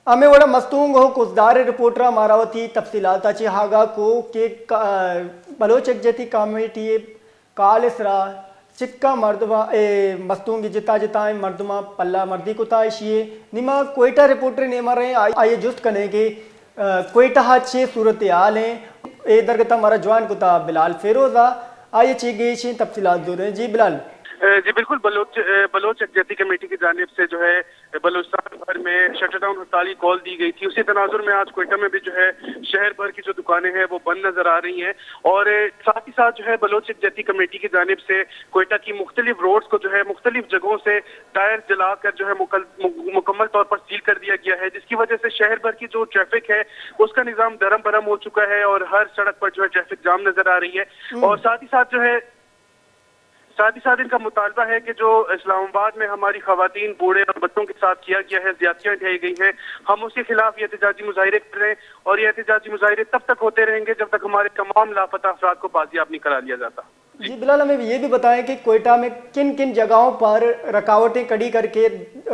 आम्ही वडा मस्तूंग हो कुसदार रिपोर्टर अमरावती तफसीलाताची हागा को के बलोच जती कमेटी काल इसरा चिक्का मर्दमा मस्तूंग जिता जिता मर्दमा पल्ला मर्दी कुता इशिए निमा कोयटा रिपोर्टर ने मरे आइए जुस्त कने के कोयटा हाचे सूरत हाल है ए दरगता हमारा जवान कुता बिलाल फेरोजा आइए ची गई तफसीलात दूर हैं जी बिलाल। जी बिल्कुल, बलोच यकजहती कमेटी की जानिब से जो है बलूचिस्तान भर में शटरडाउन हड़ताल की कॉल दी गई थी। उसी तनाजुर में आज कोयटा में भी जो है शहर भर की जो दुकानें हैं वो बंद नजर आ रही हैं और साथ ही साथ जो है बलोच यकजहती कमेटी की जानिब से कोयटा की मुख्तलिफ रोड्स को जो है मुख्तलिफ जगहों से टायर जलाकर जो है मुकम्मल तौर पर सील कर दिया गया है, जिसकी वजह से शहर भर की जो ट्रैफिक है उसका निजाम दरम बरम हो चुका है और हर सड़क पर जो है ट्रैफिक जाम नजर आ रही है। और साथ ही साथ इनका मुतालबा है कि जो इस्लामाबाद में हमारी खवातीन, बूढ़े और बच्चों के साथ किया गया है, ज्यादतियां ढाई गई हैं, हम उसके खिलाफ ये एहतजाजी मुजाहिरे कर रहे हैं और ये एहतजाजी मुजाहिरे तब तक होते रहेंगे जब तक हमारे तमाम लापता अफराद को बाजियाब नहीं करा लिया जाता। जी बिलाल, हमें ये भी बताएं कि कोयटा में किन किन जगहों पर रुकावटें खड़ी करके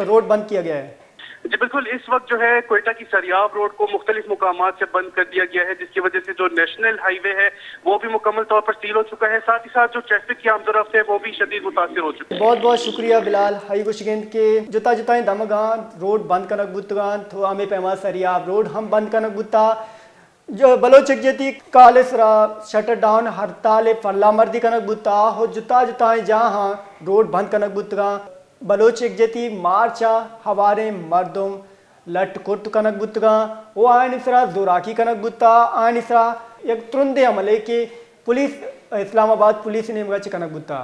रोड बंद किया गया है। जी बिल्कुल, इस वक्त जो है कोयटा की सरियाब रोड को मुख्तलिफ मुकामात से बंद कर दिया गया है, जिसकी वजह से जो नेशनल हाईवे है वो भी मुकम्मल तौर पर सील हो चुका है। साथ ही साथ जो ट्रैफिक की आमदोरफ्त है वो भी शदीद मुतासिर हो चुकी है। बहुत बहुत शुक्रिया बिलाल। हाई गुशगेंद के जुता जुताएं दमगान रोड बंद कनक बुतगान तो हमें पैमा सरियाब रोड हम बंद कनक बुता जो बलोच यकजहती कालिसरा शटर डाउन हड़ताल फल्ला मर्दी कनक बुता हो जुता जुताएं जहाँ रोड बंद कनक बुतगा बलोच यकजहती मार्चा हवारे मर्दुम लट कुर्त कनक बुतगा वो आयन इसरा जोराकी कनक बुता आयन इसरा एक तुरंदे हमले के पुलिस इस्लामाबाद पुलिस ने मगा कनक बुता।